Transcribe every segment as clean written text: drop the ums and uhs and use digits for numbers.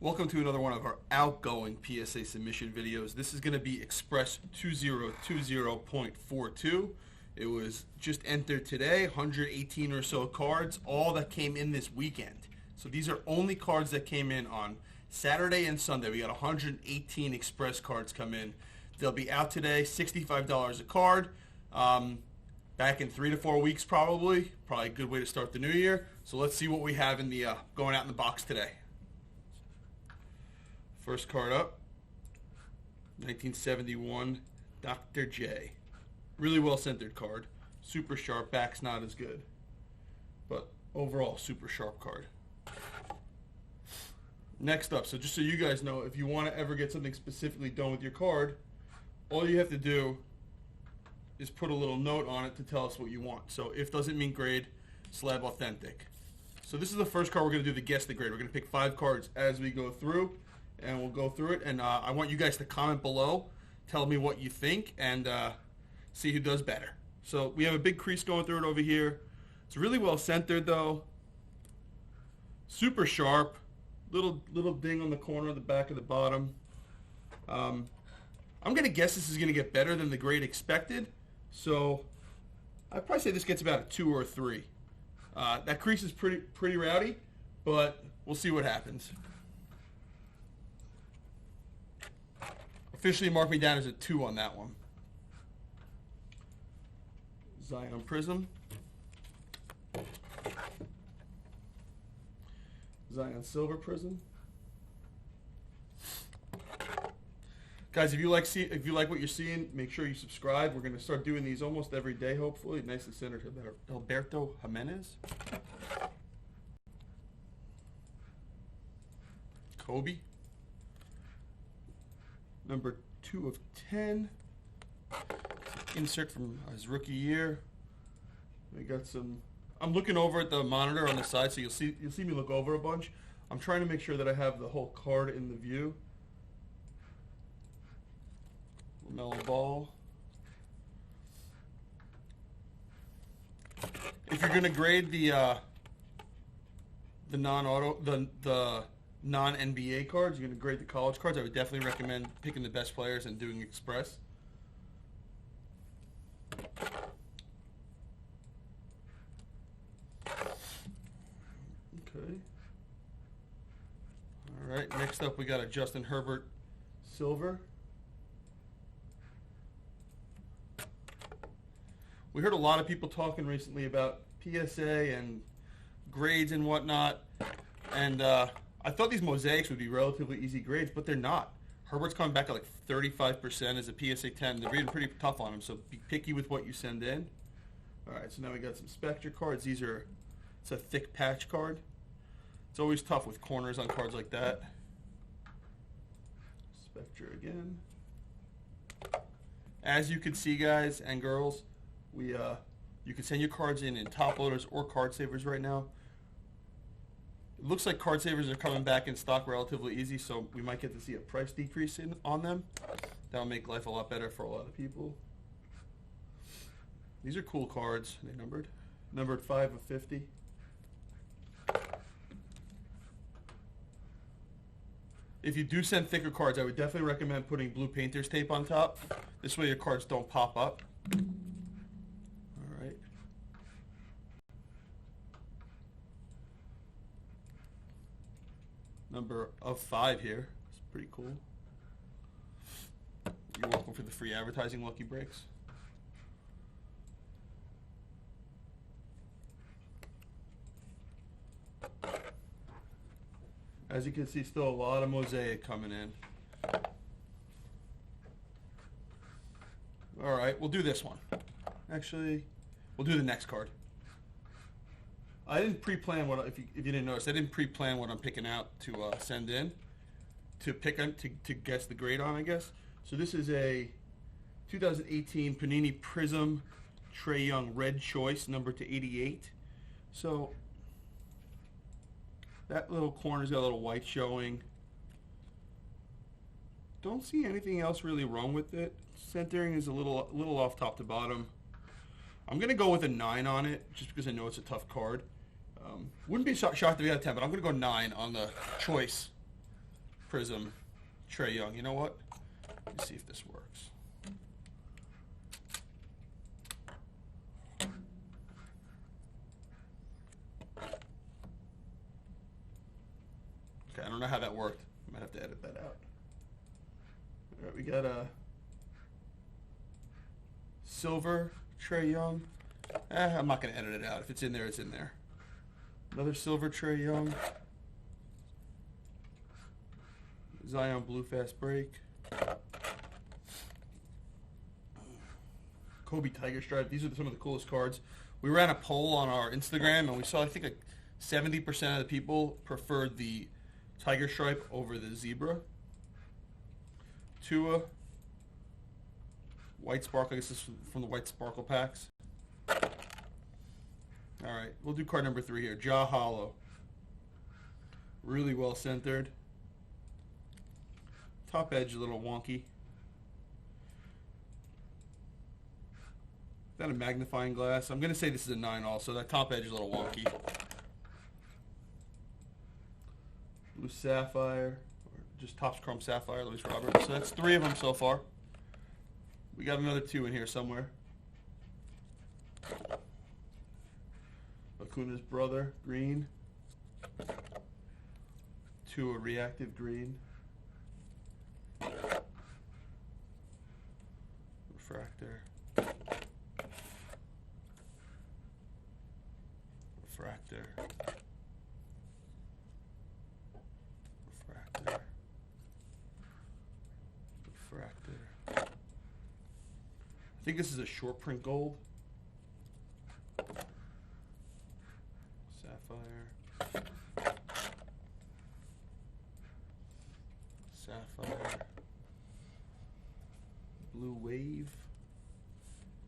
Welcome to another one of our outgoing PSA submission videos. This is going to be Express 2020.42. It was just entered today, 118 or so cards, all that came in this weekend. So these are only cards that came in on Saturday and Sunday. We got 118 Express cards come in. They'll be out today, $65 a card. Back in 3 to 4 weeks probably a good way to start the new year. So let's see what we have in the going out in the box today. First card up, 1971 Dr. J. Really well centered card. Super sharp, back's not as good. But overall, super sharp card. Next up, so just so you guys know, if you want to ever get something specifically done with your card, all you have to do is put a little note on it to tell us what you want. So if doesn't mean grade, slab authentic. So this is the first card we're going to do the guess the grade. We're going to pick 5 cards as we go through, and we'll go through it. And I want you guys to comment below, tell me what you think, and see who does better. So we have a big crease going through it over here. It's really well centered though. Super sharp. Little ding on the corner of the back of the bottom. I'm going to guess this is going to get better than the grade expected. So I'd probably say this gets about a 2 or a 3. That crease is pretty rowdy, but we'll see what happens. Officially mark me down as a 2 on that one. Zion Prism. Zion Silver Prism. Guys, if you like what you're seeing, make sure you subscribe. We're going to start doing these almost every day, hopefully. Nicely centered Alberto Jimenez. Kobe. Number 2 of 10. Insert from his rookie year. We got some. I'm looking over at the monitor on the side, so you'll see me look over a bunch. I'm trying to make sure that I have the whole card in the view. LaMelo Ball. If you're gonna grade the non-NBA cards, you're gonna grade the college cards, I would definitely recommend picking the best players and doing Express. Okay. All right. Next up, we got a Justin Herbert Silver. We heard a lot of people talking recently about PSA and grades and whatnot, and I thought these mosaics would be relatively easy grades, but they're not. Herbert's coming back at like 35% as a PSA 10. They're being pretty tough on him, so be picky with what you send in. All right, so now we got some Spectre cards. It's a thick patch card. It's always tough with corners on cards like that. Spectre again. As you can see, guys and girls, you can send your cards in top loaders or card savers right now. It looks like card savers are coming back in stock relatively easy, so we might get to see a price decrease on them. That'll make life a lot better for a lot of people. These are cool cards. They're numbered 5 of 50. If you do send thicker cards, I would definitely recommend putting blue painter's tape on top. This way your cards don't pop up. All right. Number of 5 here. It's pretty cool. You're welcome for the free advertising lucky breaks. As you can see, still a lot of mosaic coming in. All right, we'll do this one. Actually, we'll do the next card. I didn't pre-plan if you didn't notice, I didn't pre-plan what I'm picking out to send in, to guess the grade on, I guess. So this is a 2018 Panini Prism Trae Young Red Choice, number to 88. So that little corner's got a little white showing. Don't see anything else really wrong with it. Centering is a little off top to bottom. I'm going to go with a 9 on it, just because I know it's a tough card. Wouldn't be shocked to be out of 10, but I'm going to go 9 on the choice. Prism Trae Young. You know what? Let me see if this works. Okay, I don't know how that worked. I might have to edit that out. All right, we got a silver Trae Young. I'm not going to edit it out. If it's in there, it's in there. Another silver Trae Young. Zion Blue Fast Break. Kobe Tiger Stripe. These are some of the coolest cards. We ran a poll on our Instagram, and we saw, I think, like 70% of the people preferred the Tiger Stripe over the Zebra. Tua. White Sparkle. I guess this is from the White Sparkle packs. All right, we'll do card number 3 here. Ja Hollow. Really well centered. Top edge a little wonky. Is that a magnifying glass? I'm going to say this is a 9 also. That top edge is a little wonky. Blue Sapphire. Or just Topps Chrome Sapphire, Luis Roberts. So that's 3 of them so far. We got another 2 in here somewhere. Acuna's brother, green. Tua reactive green. Refractor. Refractor. Refractor. Refractor. I think this is a short print gold. Sapphire. Sapphire. Blue Wave.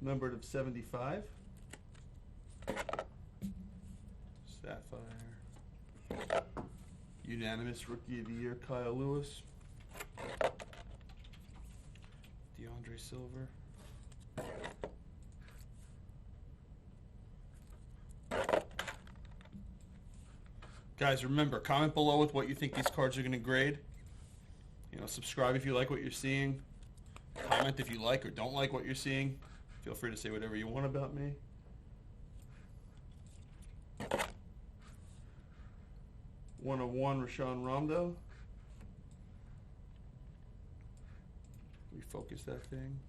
Numbered of 75. Sapphire. Unanimous Rookie of the Year, Kyle Lewis. DeAndre Silver. Guys, remember, comment below with what you think these cards are going to grade. You know, subscribe if you like what you're seeing. Comment if you like or don't like what you're seeing. Feel free to say whatever you want about me. One Rashawn Rondo. Refocus that thing.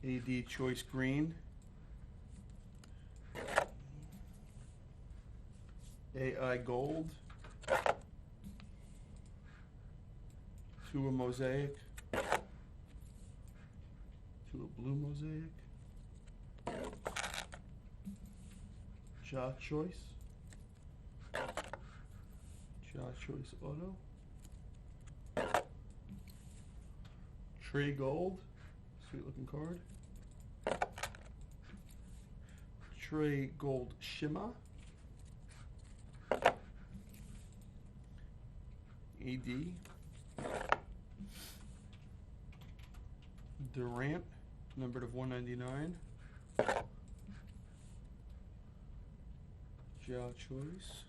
AD Choice Green. AI Gold. Tua Mosaic. Tua Blue Mosaic. Ja Choice. Ja Choice Auto. Trae Gold. Sweet looking card. Trae Gold Shimmer. AD. Durant, numbered of 199. Ja Choice.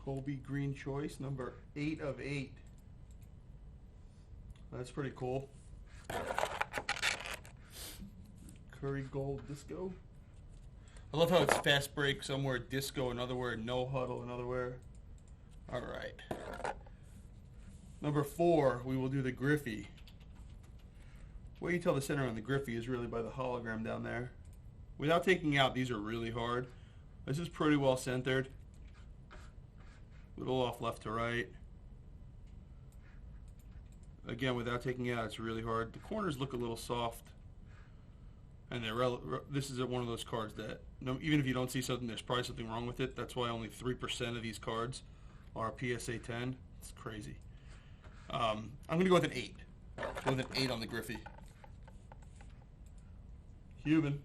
Kobe Green Choice, number 8 of 8. That's pretty cool. Curry Gold Disco. I love how it's fast break somewhere, disco another word, no huddle another word. All right. Number 4, we will do the Griffey. Where you tell the center on the Griffey is really by the hologram down there. Without taking out, these are really hard. This is pretty well centered. Little off left to right. Again, without taking out, it's really hard. The corners look a little soft. And this is one of those cards that, even if you don't see something, there's probably something wrong with it. That's why only 3% of these cards are PSA 10. It's crazy. I'm going to go with an 8. Go with an 8 on the Griffey. Human.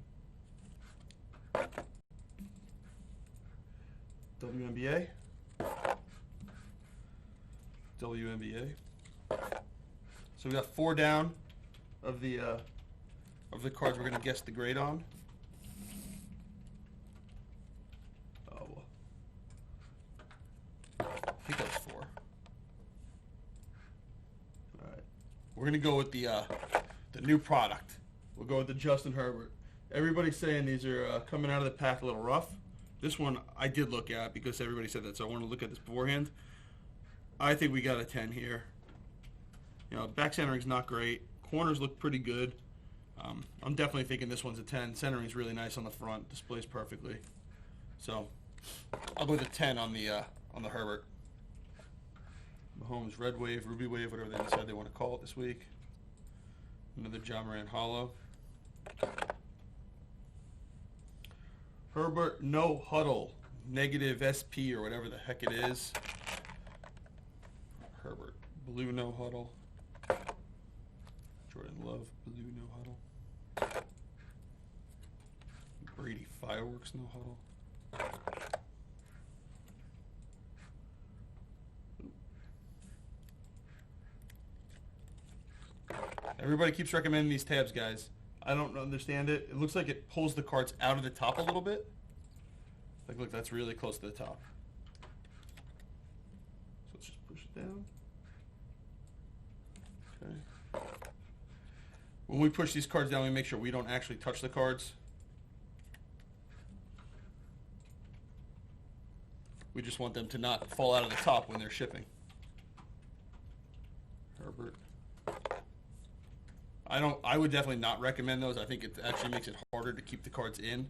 WNBA. WNBA. So we got 4 down of the of the cards we're going to guess the grade on. Oh, well. I think that was 4. All right. We're going to go with the new product. We'll go with the Justin Herbert. Everybody's saying these are coming out of the pack a little rough. This one I did look at because everybody said that, so I want to look at this beforehand. I think we got a 10 here. You know, back centering's not great. Corners look pretty good. I'm definitely thinking this one's a 10. Centering's really nice on the front. Displays perfectly. So I'll go with a 10 on the Herbert. Mahomes Red Wave, Ruby Wave, whatever they decide they want to call it this week. Another John Moran Hollow. Herbert No Huddle, negative SP or whatever the heck it is. Herbert Blue No Huddle. Jordan Love Blue No Huddle. Brady Fireworks No Huddle. Everybody keeps recommending these tabs, guys. I don't understand it. It looks like it pulls the cards out of the top a little bit. Like, look, that's really close to the top. So let's just push it down. Okay. When we push these cards down, we make sure we don't actually touch the cards. We just want them to not fall out of the top when they're shipping. Herbert. I would definitely not recommend those. I think it actually makes it harder to keep the cards in.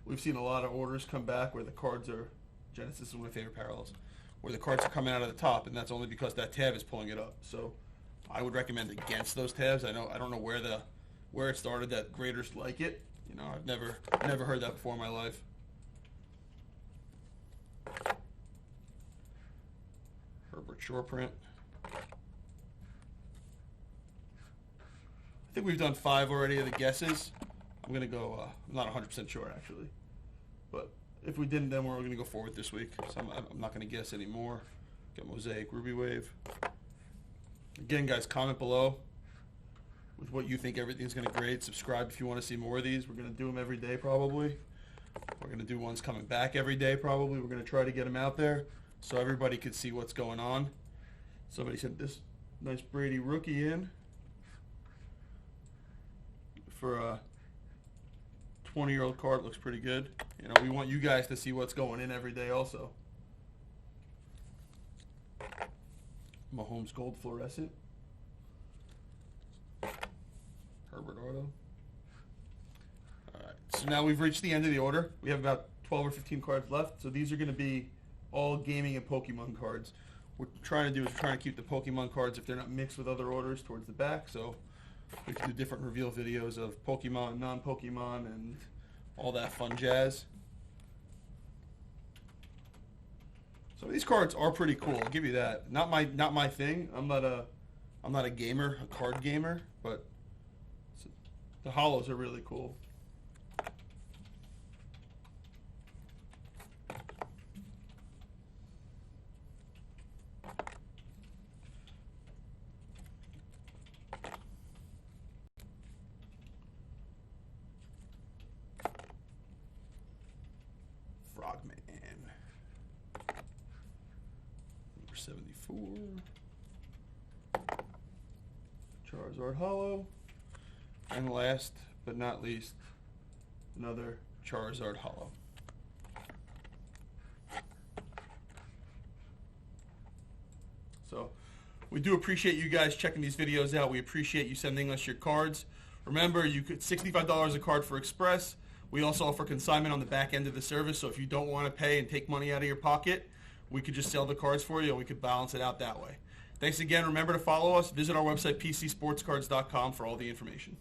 We've seen a lot of orders come back where the cards are, Genesis is one of my favorite parallels, where the cards are coming out of the top, and that's only because that tab is pulling it up. So I would recommend against those tabs. I don't know where it started that graders like it. You know, I've never heard that before in my life. Herbert Shore Print. I think we've done 5 already of the guesses. I'm going to go, I'm not 100% sure actually. But if we didn't, then we're going to go forward this week. So I'm not going to guess anymore. Got Mosaic Ruby Wave. Again, guys, comment below with what you think everything's going to grade. Subscribe if you want to see more of these. We're going to do them every day probably. We're going to do ones coming back every day probably. We're going to try to get them out there so everybody could see what's going on. Somebody sent this nice Brady rookie in for a 20-year-old card. Looks pretty good. You know, we want you guys to see what's going in every day also. Mahomes Gold Fluorescent. Herbert Auto. Alright, so now we've reached the end of the order. We have about 12 or 15 cards left. So these are going to be all gaming and Pokemon cards. What we're trying to do is we're trying to keep the Pokemon cards, if they're not mixed with other orders, towards the back. So we can do different reveal videos of Pokemon, non-Pokemon, and all that fun jazz. Some of these cards are pretty cool. I'll give you that. Not my thing. I'm not a gamer, a card gamer, but the hollows are really cool. Frogman. Number 74. Charizard Hollow. And last but not least, another Charizard Hollow. So we do appreciate you guys checking these videos out. We appreciate you sending us your cards. Remember, you could $65 a card for Express. We also offer consignment on the back end of the service, so if you don't want to pay and take money out of your pocket, we could just sell the cards for you and we could balance it out that way. Thanks again. Remember to follow us. Visit our website, pcsportscards.com, for all the information.